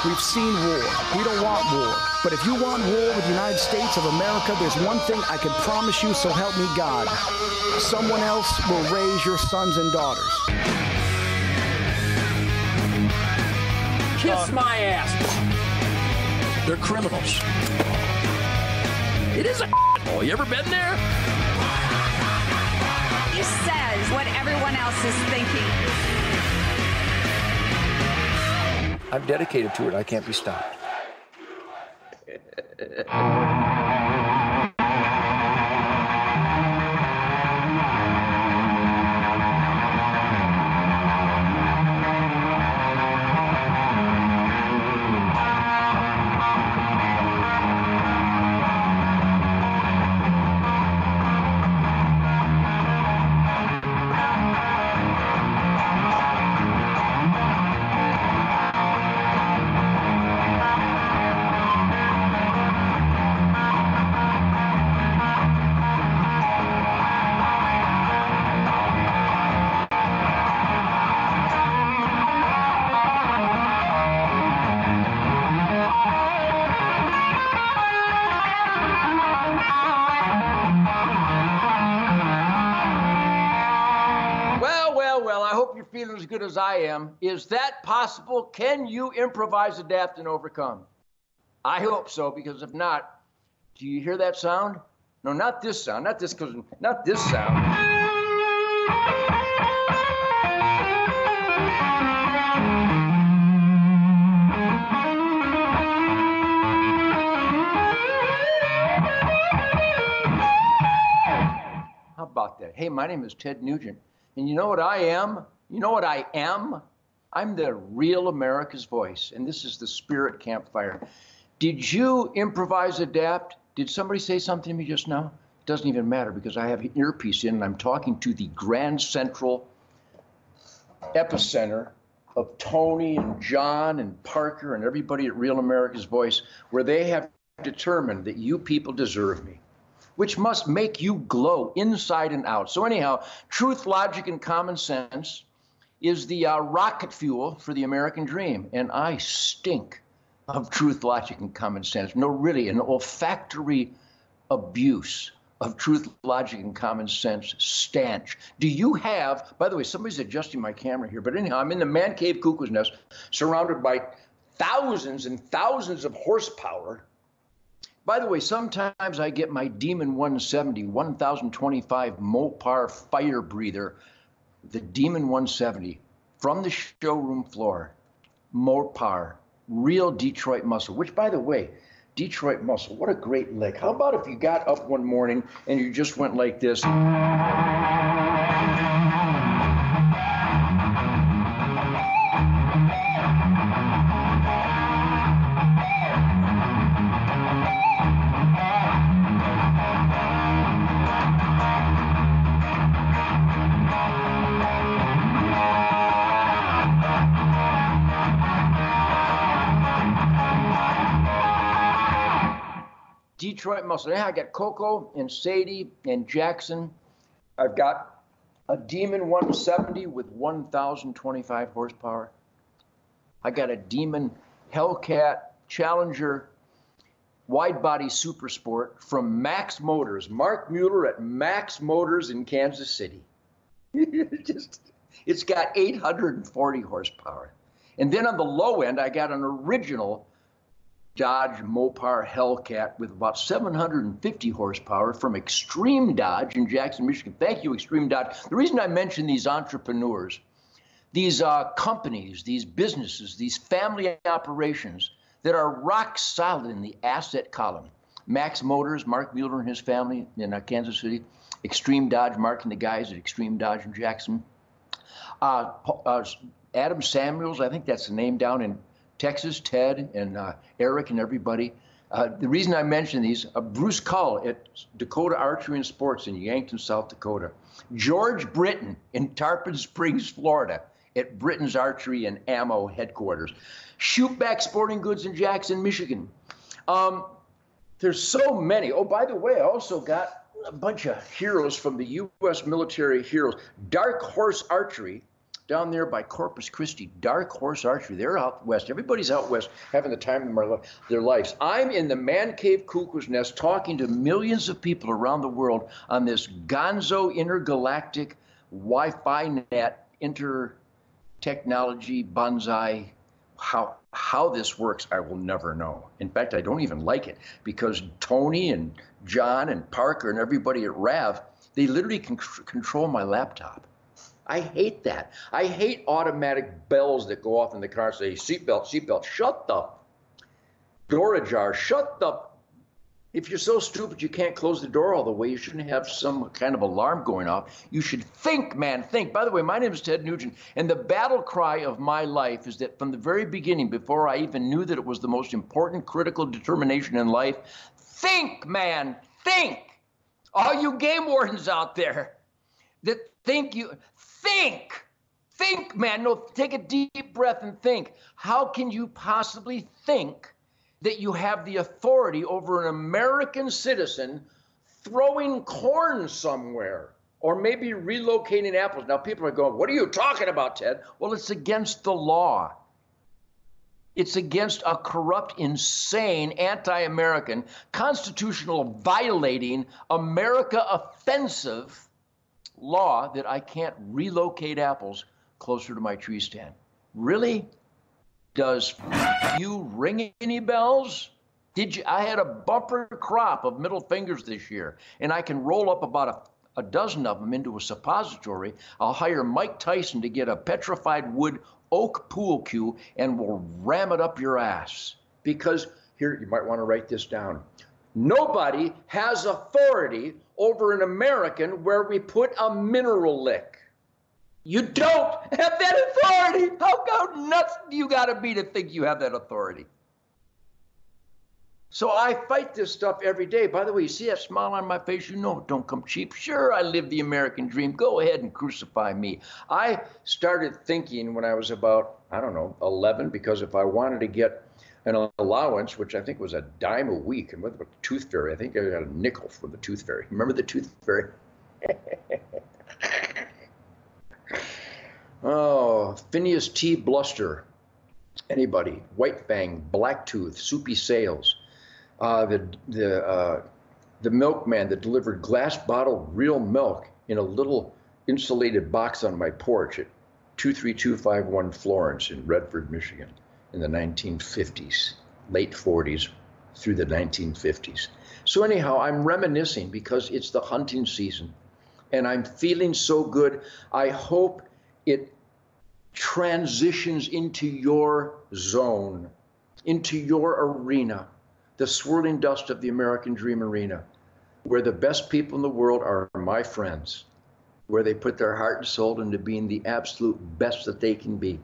We've seen war. We don't want war. But if you want war with the United States of America, there's one thing I can promise you, so help me God. Someone else will raise your sons and daughters. Kiss my ass. They're criminals. It is a hole. You ever been there? He says what everyone else is thinking. I'm dedicated to it. I can't be stopped. As good as I am. Is that possible? Can you improvise, adapt, and overcome? I hope so, because if not, do you hear that sound? No, not this sound, not this sound. How about that? Hey, my name is Ted Nugent, and you know what I am? You know what I am? I'm the real America's voice, and this is the Spirit Campfire. Did you improvise, adapt? Did somebody say something to me just now? It doesn't even matter, because I have an earpiece in, and I'm talking to the Grand Central epicenter of Tony and John and Parker and everybody at Real America's Voice, where they have determined that you people deserve me, which must make you glow inside and out. So anyhow, truth, logic, and common sense is the rocket fuel for the American dream. And I stink of truth, logic, and common sense. No, really, an olfactory abuse of truth, logic, and common sense stench. Do you have, by the way, somebody's adjusting my camera here, but anyhow, I'm in the man cave cuckoo's nest, surrounded by thousands and thousands of horsepower. By the way, sometimes I get my Demon 170, 1025 Mopar fire breather, the Demon 170, from the showroom floor. Mopar, real Detroit muscle, which, by the way, Detroit muscle, what a great lick. How about if you got up one morning and you just went like this? Detroit muscle. Yeah, I got Coco and Sadie and Jackson. I've got a Demon 170 with 1,025 horsepower. I got a Demon Hellcat Challenger wide body super sport from Max Motors. Mark Mueller at Max Motors in Kansas City. It's got 840 horsepower. And then on the low end, I got an original Dodge Mopar Hellcat with about 750 horsepower from Extreme Dodge in Jackson, Michigan. Thank you, Extreme Dodge. The reason I mention these entrepreneurs, these companies, these businesses, these family operations that are rock solid in the asset column. Max Motors, Mark Mueller and his family in Kansas City. Extreme Dodge, Mark and the guys at Extreme Dodge in Jackson. Adam Samuels, I think that's the name down in Texas, Ted and Eric and everybody. The reason I mention these, Bruce Cull at Dakota Archery and Sports in Yankton, South Dakota. George Britton in Tarpon Springs, Florida at Britton's Archery and Ammo headquarters. Shootback Sporting Goods in Jackson, Michigan. There's so many. Oh, by the way, I also got a bunch of heroes from the U.S. military heroes. Dark Horse Archery down there by Corpus Christi, Dark Horse Archery. They're out west. Everybody's out west having the time of their lives. I'm in the man cave cuckoo's nest talking to millions of people around the world on this gonzo intergalactic Wi-Fi net intertechnology bonsai. How this works, I will never know. In fact, I don't even like it because Tony and John and Parker and everybody at RAV, they literally can control my laptop. I hate that. I hate automatic bells that go off in the car and say, seatbelt, seatbelt. Shut the door ajar. Shut the. If you're so stupid you can't close the door all the way, you shouldn't have some kind of alarm going off. You should think, man, think. By the way, my name is Ted Nugent, and the battle cry of my life is that from the very beginning, before I even knew that it was the most important critical determination in life, think, man, think. All you game wardens out there that think, man. No, take a deep breath and think. How can you possibly think that you have the authority over an American citizen throwing corn somewhere or maybe relocating apples? Now people are going, what are you talking about, Ted? Well, it's against the law. It's against a corrupt, insane, anti-American, constitutional violating, America offensive law that I can't relocate apples closer to my tree stand. Really? Does you ring any bells? Did you? I had a bumper crop of middle fingers this year, and I can roll up about a dozen of them into a suppository. I'll hire Mike Tyson to get a petrified wood oak pool cue, and we'll ram it up your ass. Because here, you might want to write this down. Nobody has authority over an American where we put a mineral lick. You don't have that authority. How nuts do you got to be to think you have that authority? So I fight this stuff every day. By the way, you see that smile on my face? You know it don't come cheap. Sure, I live the American dream. Go ahead and crucify me. I started thinking when I was about, 11, because if I wanted to get an allowance, which I think was a dime a week, and with the tooth fairy, I think I got a nickel for the tooth fairy. Remember the tooth fairy? Oh, Phineas T. Bluster. Anybody? White Fang, Blacktooth, Soupy Sales. The milkman that delivered glass bottle real milk in a little insulated box on my porch at 23251 Florence in Redford, Michigan in the 1950s, late 40s through the 1950s. So anyhow, I'm reminiscing because it's the hunting season and I'm feeling so good. I hope it transitions into your zone, into your arena, the swirling dust of the American dream arena, where the best people in the world are my friends, where they put their heart and soul into being the absolute best that they can be,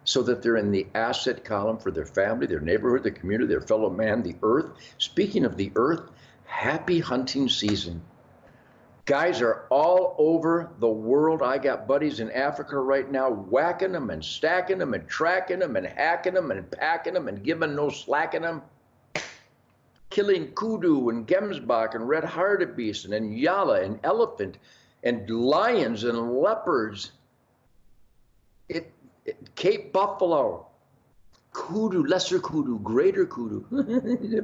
so that they're in the asset column for their family, their neighborhood, their community, their fellow man, the earth. Speaking of the earth, happy hunting season. Guys are all over the world. I got buddies in Africa right now whacking them and stacking them and tracking them and hacking them and packing them and giving no slacking them. Killing kudu and gemsbok and red hartebeest and yala and elephant and lions and leopards. Cape buffalo, kudu, lesser kudu, greater kudu.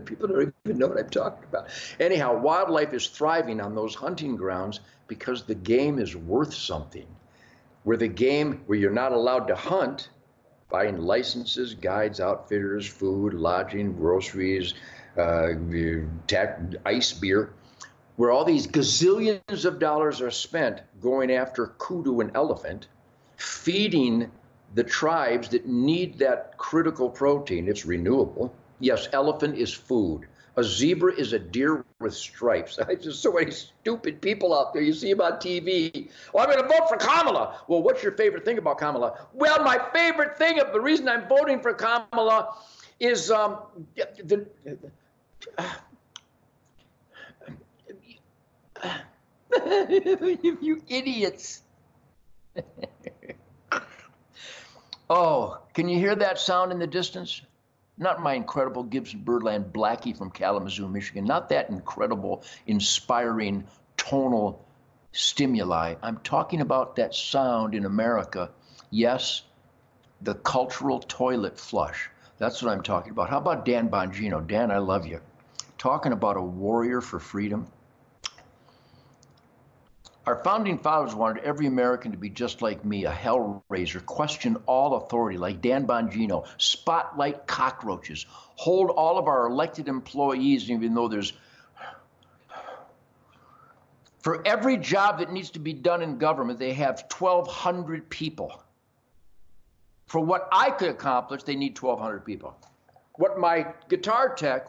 People don't even know what I'm talking about. Anyhow, wildlife is thriving on those hunting grounds because the game is worth something. Where you're not allowed to hunt, buying licenses, guides, outfitters, food, lodging, groceries, ice beer, where all these gazillions of dollars are spent going after kudu and elephant, feeding the tribes that need that critical protein. It's renewable. Yes, elephant is food. A zebra is a deer with stripes. There's just so many stupid people out there. You see them on TV. Well, I'm going to vote for Kamala. Well, what's your favorite thing about Kamala? Well, my favorite thing, the reason I'm voting for Kamala is you idiots. Oh, can you hear that sound in the distance? Not my incredible Gibson Birdland Blackie from Kalamazoo, Michigan. Not that incredible, inspiring tonal stimuli. I'm talking about that sound in America Yes, the cultural toilet flush. That's what I'm talking about. How about Dan Bongino? Dan, I love you. Talking about a warrior for freedom. Our founding fathers wanted every American to be just like me, a hellraiser, question all authority, like Dan Bongino, spotlight cockroaches, hold all of our elected employees, even though there's, for every job that needs to be done in government, they have 1,200 people. For what I could accomplish, they need 1,200 people. What my guitar tech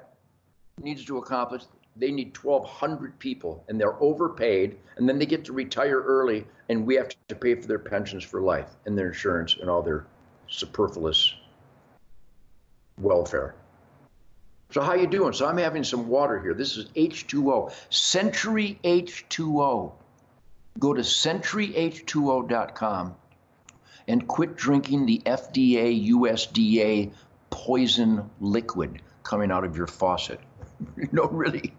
needs to accomplish, they need 1,200 people, and they're overpaid, and then they get to retire early, and we have to pay for their pensions for life and their insurance and all their superfluous welfare. So how you doing? So I'm having some water here. This is H2O, Century H2O. Go to centuryh2o.com and quit drinking the FDA, USDA poison liquid coming out of your faucet. No, really.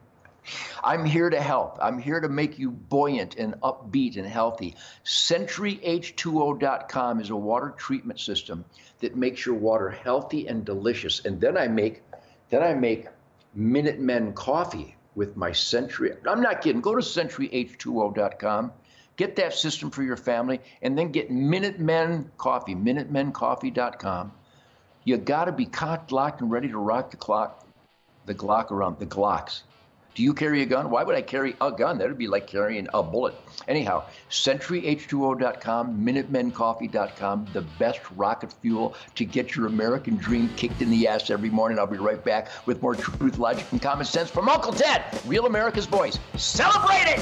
I'm here to help. I'm here to make you buoyant and upbeat and healthy. CenturyH2O.com is a water treatment system that makes your water healthy and delicious. And then I make Minutemen coffee with my Century. I'm not kidding. Go to CenturyH2O.com. Get that system for your family, and then get Minutemen coffee, MinutemenCoffee.com. You got to be cocked, locked, and ready to rock the Glock around, the Glocks. Do you carry a gun? Why would I carry a gun? That would be like carrying a bullet. Anyhow, CenturyH2O.com, MinutemenCoffee.com, the best rocket fuel to get your American dream kicked in the ass every morning. I'll be right back with more truth, logic, and common sense from Uncle Ted, Real America's Voice. Celebrate it!